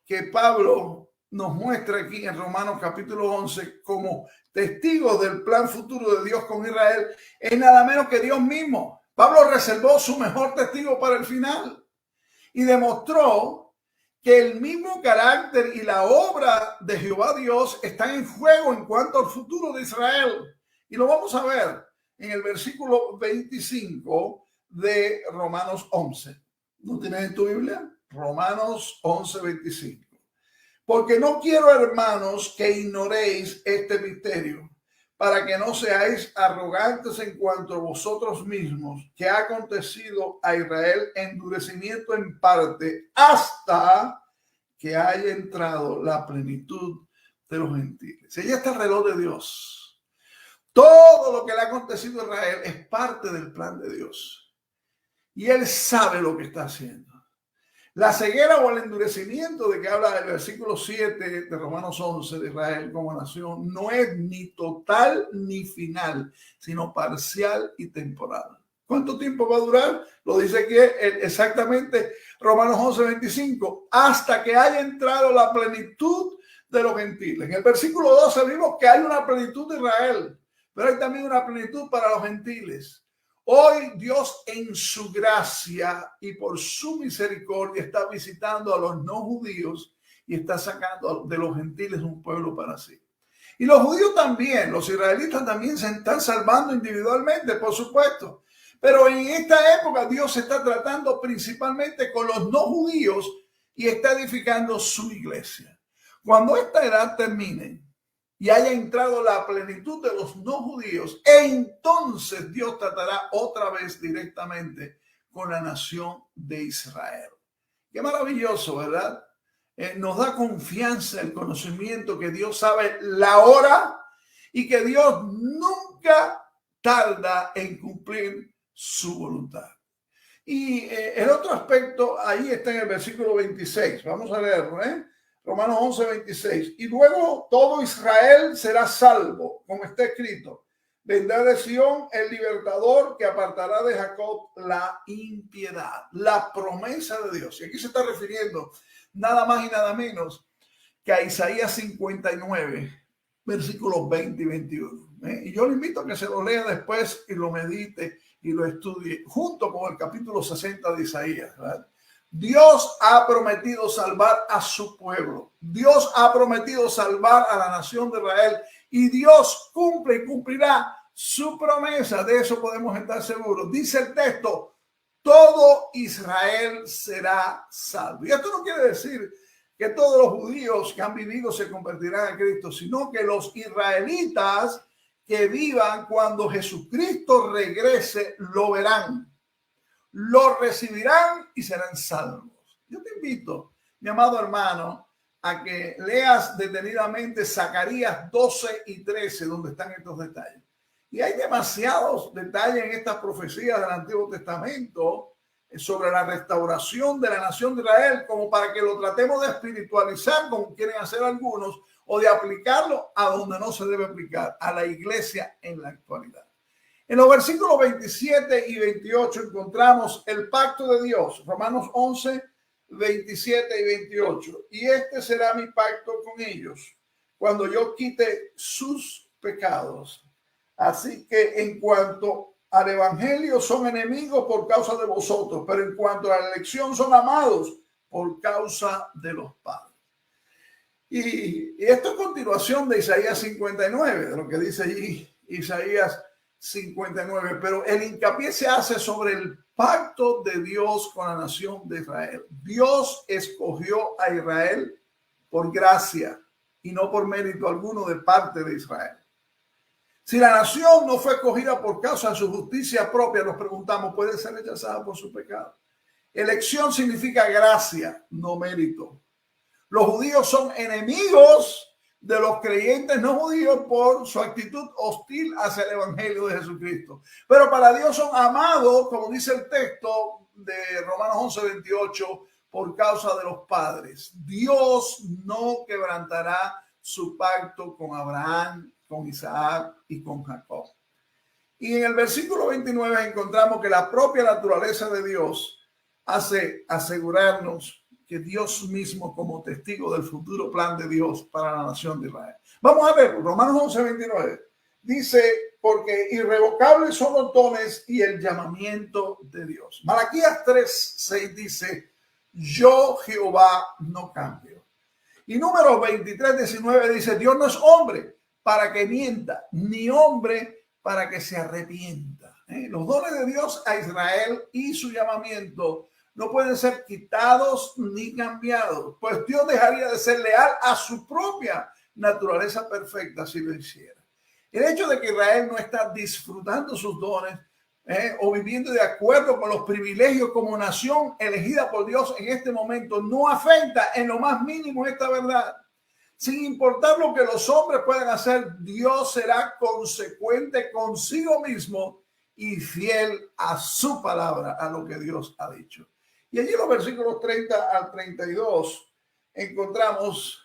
que Pablo nos muestra aquí en Romanos capítulo 11 como testigo del plan futuro de Dios con Israel es nada menos que Dios mismo. Pablo reservó su mejor testigo para el final y demostró que el mismo carácter y la obra de Jehová Dios están en juego en cuanto al futuro de Israel. Y lo vamos a ver en el versículo 25 de Romanos 11. ¿No tienes en tu Biblia? Romanos 11, 25. Porque no quiero, hermanos, que ignoréis este misterio, para que no seáis arrogantes en cuanto a vosotros mismos, que ha acontecido a Israel endurecimiento en parte, hasta que haya entrado la plenitud de los gentiles. Ella está alrededor de Dios. Todo lo que le ha acontecido a Israel es parte del plan de Dios. Y Él sabe lo que está haciendo. La ceguera o el endurecimiento de que habla el versículo 7 de Romanos 11 de Israel como nación no es ni total ni final, sino parcial y temporal. ¿Cuánto tiempo va a durar? Lo dice aquí exactamente Romanos 11, 25. Hasta que haya entrado la plenitud de los gentiles. En el versículo 12 vimos que hay una plenitud de Israel, pero hay también una plenitud para los gentiles. Hoy Dios en su gracia y por su misericordia está visitando a los no judíos y está sacando de los gentiles un pueblo para sí. Y los judíos también, los israelitas también se están salvando individualmente, por supuesto. Pero en esta época Dios se está tratando principalmente con los no judíos y está edificando su iglesia. Cuando esta edad termine y haya entrado la plenitud de los no judíos, entonces Dios tratará otra vez directamente con la nación de Israel. Qué maravilloso, ¿verdad? Nos da confianza el conocimiento que Dios sabe la hora y que Dios nunca tarda en cumplir su voluntad. Y el otro aspecto ahí está en el versículo 26. Vamos a leerlo, Romanos 11, 26. Y luego todo Israel será salvo, como está escrito. Vendrá de Sión el libertador que apartará de Jacob la impiedad. La promesa de Dios. Y aquí se está refiriendo nada más y nada menos que a Isaías 59, versículos 20 y 21. Y yo le invito a que se lo lea después y lo medite y lo estudie junto con el capítulo 60 de Isaías, ¿verdad? Dios ha prometido salvar a su pueblo. Dios ha prometido salvar a la nación de Israel y Dios cumple y cumplirá su promesa. De eso podemos estar seguros. Dice el texto, todo Israel será salvo. Y esto no quiere decir que todos los judíos que han vivido se convertirán a Cristo, sino que los israelitas que vivan cuando Jesucristo regrese lo verán. Lo recibirán y serán salvos. Yo te invito, mi amado hermano, a que leas detenidamente Zacarías 12 y 13, donde están estos detalles. Y hay demasiados detalles en estas profecías del Antiguo Testamento sobre la restauración de la nación de Israel, como para que lo tratemos de espiritualizar, como quieren hacer algunos, o de aplicarlo a donde no se debe aplicar, a la iglesia en la actualidad. En los versículos 27 y 28 encontramos el pacto de Dios, Romanos 11, 27 y 28. Y este será mi pacto con ellos, cuando yo quite sus pecados. Así que en cuanto al evangelio son enemigos por causa de vosotros, pero en cuanto a la elección son amados por causa de los padres. Y esto es continuación de Isaías 59, de lo que dice allí Isaías 59, pero el hincapié se hace sobre el pacto de Dios con la nación de Israel. Dios escogió a Israel por gracia y no por mérito alguno de parte de Israel. Si la nación no fue escogida por causa de su justicia propia, nos preguntamos, ¿puede ser rechazada por su pecado? Elección significa gracia, no mérito. Los judíos son enemigos de los creyentes no judíos por su actitud hostil hacia el evangelio de Jesucristo. Pero para Dios son amados, como dice el texto de Romanos 11:28, por causa de los padres. Dios no quebrantará su pacto con Abraham, con Isaac y con Jacob. Y en el versículo 29 encontramos que la propia naturaleza de Dios hace asegurarnos que Dios mismo como testigo del futuro plan de Dios para la nación de Israel. Vamos a ver, Romanos 11:29 dice, porque irrevocables son los dones y el llamamiento de Dios. Malaquías 3:6 dice, yo Jehová no cambio. Y Números 23:19 dice, Dios no es hombre para que mienta, ni hombre para que se arrepienta. Los dones de Dios a Israel y su llamamiento no pueden ser quitados ni cambiados, pues Dios dejaría de ser leal a su propia naturaleza perfecta si lo hiciera. El hecho de que Israel no está disfrutando sus dones o viviendo de acuerdo con los privilegios como nación elegida por Dios en este momento no afecta en lo más mínimo esta verdad. Sin importar lo que los hombres puedan hacer, Dios será consecuente consigo mismo y fiel a su palabra, a lo que Dios ha dicho. Y allí en los versículos 30 al 32 encontramos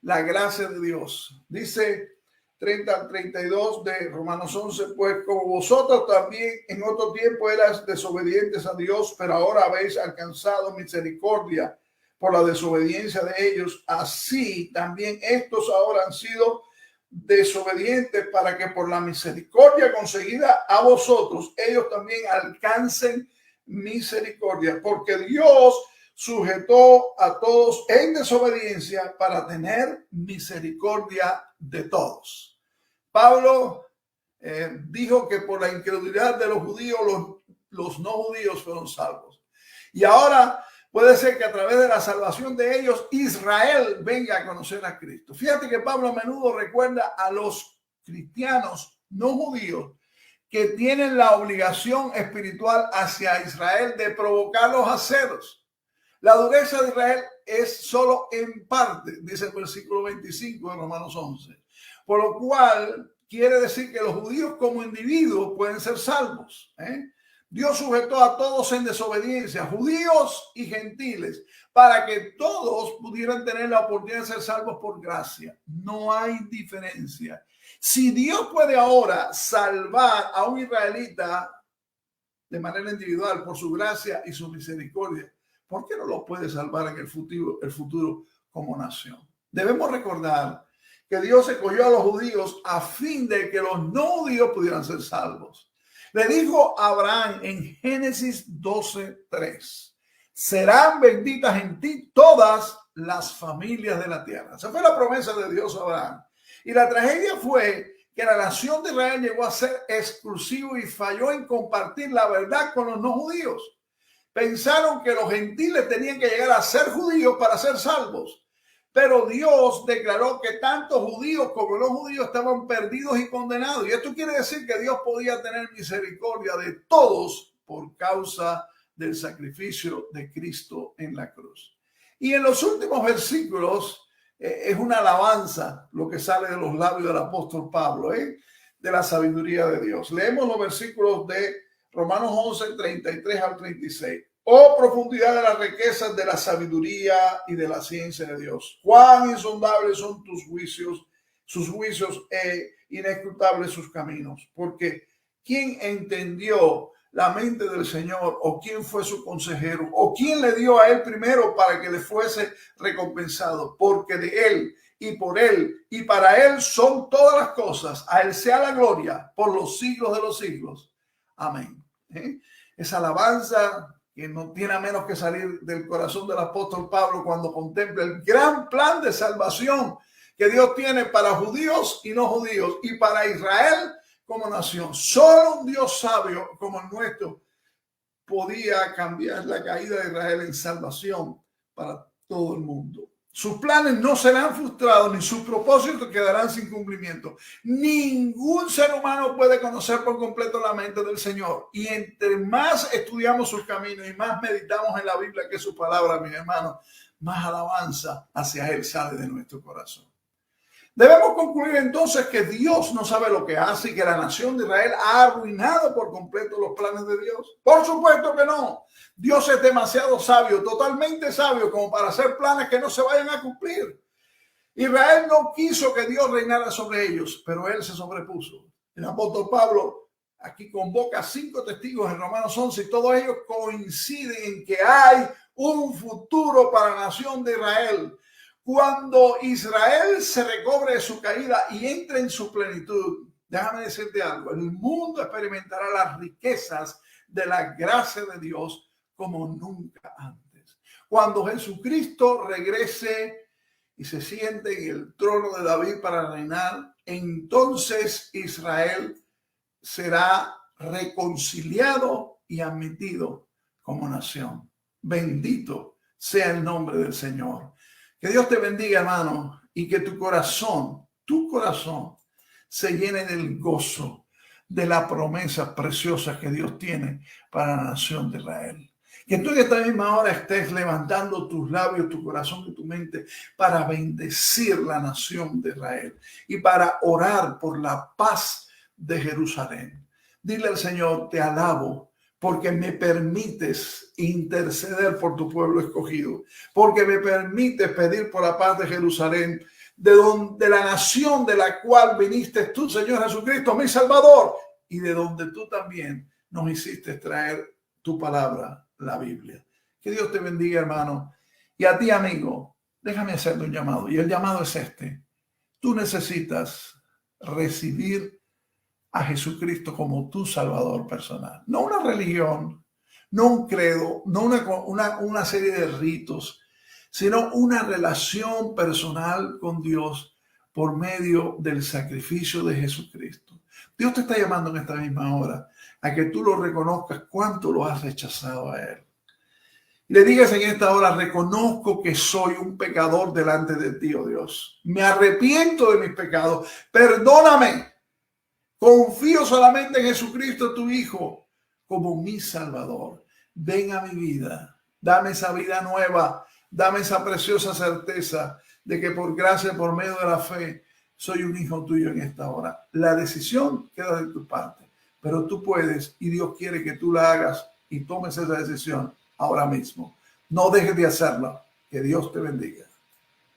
la gracia de Dios. Dice 30 al 32 de Romanos 11, pues como vosotros también en otro tiempo eras desobedientes a Dios, pero ahora habéis alcanzado misericordia por la desobediencia de ellos, así también estos ahora han sido desobedientes para que por la misericordia conseguida a vosotros, ellos también alcancen misericordia, porque Dios sujetó a todos en desobediencia para tener misericordia de todos. Pablo dijo que por la incredulidad de los judíos, los no judíos fueron salvos. Y ahora puede ser que a través de la salvación de ellos, Israel venga a conocer a Cristo. Fíjate que Pablo a menudo recuerda a los cristianos no judíos que tienen la obligación espiritual hacia Israel de provocarlos a celos. La dureza de Israel es solo en parte, dice el versículo 25 de Romanos 11. Por lo cual quiere decir que los judíos como individuos pueden ser salvos. Dios sujetó a todos en desobediencia, judíos y gentiles, para que todos pudieran tener la oportunidad de ser salvos por gracia. No hay diferencia. Si Dios puede ahora salvar a un israelita de manera individual por su gracia y su misericordia, ¿por qué no lo puede salvar en el futuro como nación? Debemos recordar que Dios escogió a los judíos a fin de que los no judíos pudieran ser salvos. Le dijo a Abraham en Génesis 12:3, serán benditas en ti todas las familias de la tierra. Esa fue la promesa de Dios a Abraham. Y la tragedia fue que la nación de Israel llegó a ser exclusivo y falló en compartir la verdad con los no judíos. Pensaron que los gentiles tenían que llegar a ser judíos para ser salvos. Pero Dios declaró que tanto judíos como los judíos estaban perdidos y condenados. Y esto quiere decir que Dios podía tener misericordia de todos por causa del sacrificio de Cristo en la cruz. Y en los últimos versículos es una alabanza lo que sale de los labios del apóstol Pablo, de la sabiduría de Dios. Leemos los versículos de Romanos 11, 33 al 36. Oh, profundidad de las riquezas de la sabiduría y de la ciencia de Dios. Cuán insondables son sus juicios inescrutables sus caminos. Porque ¿quién entendió la mente del Señor? ¿O quién fue su consejero? ¿O quién le dio a él primero para que le fuese recompensado? Porque de él y por él y para él son todas las cosas. A él sea la gloria por los siglos de los siglos. Amén. Esa alabanza que no tiene a menos que salir del corazón del apóstol Pablo cuando contempla el gran plan de salvación que Dios tiene para judíos y no judíos y para Israel como nación. Solo un Dios sabio como el nuestro podía cambiar la caída de Israel en salvación para todo el mundo. Sus planes no serán frustrados ni sus propósitos quedarán sin cumplimiento. Ningún ser humano puede conocer por completo la mente del Señor. Y entre más estudiamos sus caminos y más meditamos en la Biblia, que es su palabra, mis hermanos, más alabanza hacia Él sale de nuestro corazón. Debemos concluir entonces que Dios no sabe lo que hace y que la nación de Israel ha arruinado por completo los planes de Dios. Por supuesto que no. Dios es demasiado sabio, totalmente sabio, como para hacer planes que no se vayan a cumplir. Israel no quiso que Dios reinara sobre ellos, pero Él se sobrepuso. El apóstol Pablo aquí convoca 5 testigos en Romanos 11 y todos ellos coinciden en que hay un futuro para la nación de Israel. Cuando Israel se recobre de su caída y entre en su plenitud, déjame decirte algo, el mundo experimentará las riquezas de la gracia de Dios como nunca antes. Cuando Jesucristo regrese y se siente en el trono de David para reinar, entonces Israel será reconciliado y admitido como nación. Bendito sea el nombre del Señor. Que Dios te bendiga, hermano, y que tu corazón se llene del gozo de las promesas preciosas que Dios tiene para la nación de Israel. Que tú en esta misma hora estés levantando tus labios, tu corazón y tu mente para bendecir la nación de Israel y para orar por la paz de Jerusalén. Dile al Señor, te alabo, porque me permites interceder por tu pueblo escogido, porque me permites pedir por la paz de Jerusalén, de la nación de la cual viniste tú, Señor Jesucristo, mi Salvador, y de donde tú también nos hiciste traer tu palabra, la Biblia. Que Dios te bendiga, hermano. Y a ti, amigo, déjame hacerte un llamado, y el llamado es este. Tú necesitas recibir a Jesucristo como tu Salvador personal. No una religión, no un credo, no una serie de ritos, sino una relación personal con Dios por medio del sacrificio de Jesucristo. Dios te está llamando en esta misma hora a que tú lo reconozcas cuánto lo has rechazado a Él. Y le digas en esta hora, reconozco que soy un pecador delante de ti, oh Dios. Me arrepiento de mis pecados. Perdóname. Confío solamente en Jesucristo, tu Hijo, como mi Salvador. Ven a mi vida, dame esa vida nueva, dame esa preciosa certeza de que por gracia, por medio de la fe, soy un hijo tuyo en esta hora. La decisión queda de tu parte, pero tú puedes y Dios quiere que tú la hagas y tomes esa decisión ahora mismo. No dejes de hacerlo. Que Dios te bendiga.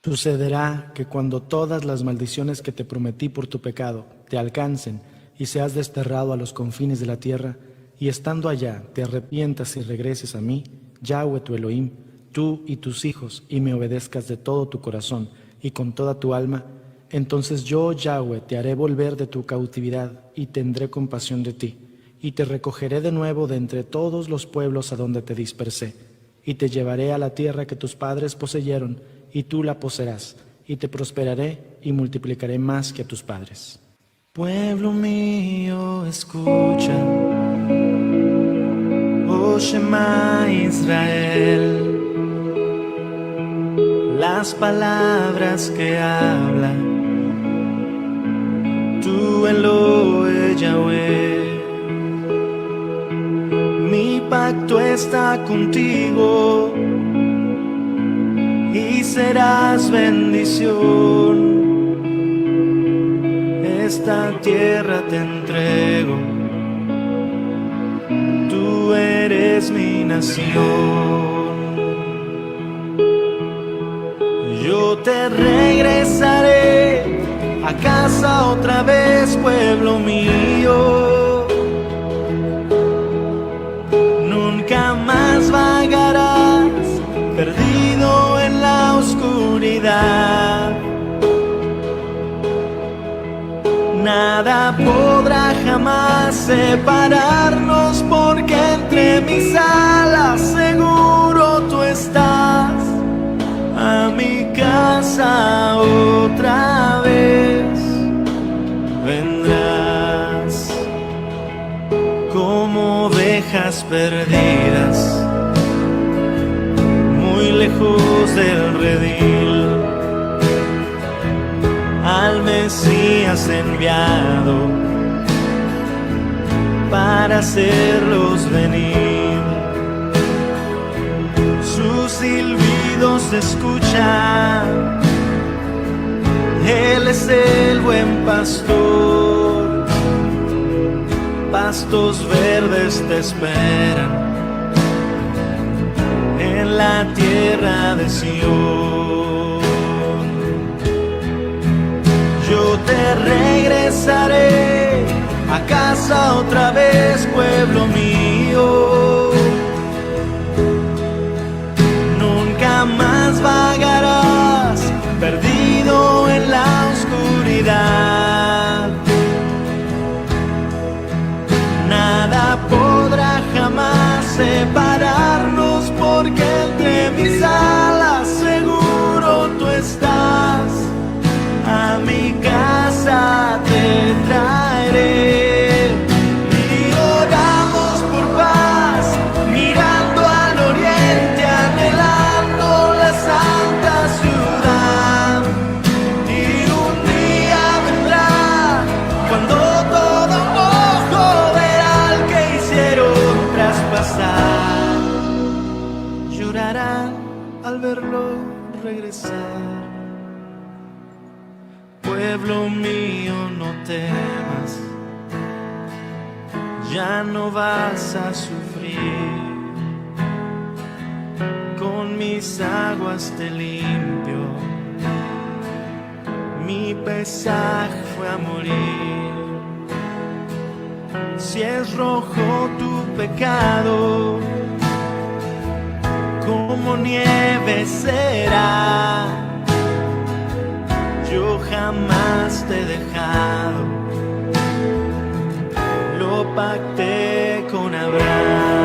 Sucederá que cuando todas las maldiciones que te prometí por tu pecado te alcancen y seas desterrado a los confines de la tierra, y estando allá te arrepientas y regreses a mí, Yahweh tu Elohim, tú y tus hijos, y me obedezcas de todo tu corazón y con toda tu alma, entonces yo, Yahweh, te haré volver de tu cautividad y tendré compasión de ti, y te recogeré de nuevo de entre todos los pueblos a donde te dispersé, y te llevaré a la tierra que tus padres poseyeron, y tú la poseerás, y te prosperaré y multiplicaré más que a tus padres. Pueblo mío, escucha, oh Shema Israel, las palabras que habla tu Elohe Yahweh. Mi pacto está contigo y serás bendición. Esta tierra te entrego, tú eres mi nación. Yo te regresaré a casa otra vez, pueblo mío. Nunca más vagarás perdido en la oscuridad. Nada podrá jamás separarnos, porque entre entre mis alas seguro tú estás. A mi casa otra vez vendrás, como ovejas perdidas, muy lejos del redil. Al Mesías enviado para hacerlos venir. Sus silbidos se escuchan, Él es el buen pastor. Pastos verdes te esperan en la tierra de Sion. Yo te regresaré a casa otra vez, pueblo mío. Nunca más vagarás perdido en la oscuridad. Nada podrá jamás separarnos, porque entre mis alas seguro tú estás. A mi casa te traeré y oramos por paz, mirando al oriente, anhelando la santa ciudad. Y un día vendrá cuando todo ojo verá al que hicieron traspasar. Llorarán al verlo regresar. Pueblo mío, no temas, ya no vas a sufrir. Con mis aguas te limpio, mi pesaje fue a morir. Si es rojo tu pecado, como nieve será. Yo jamás te he dejado, lo pacté con Abraham.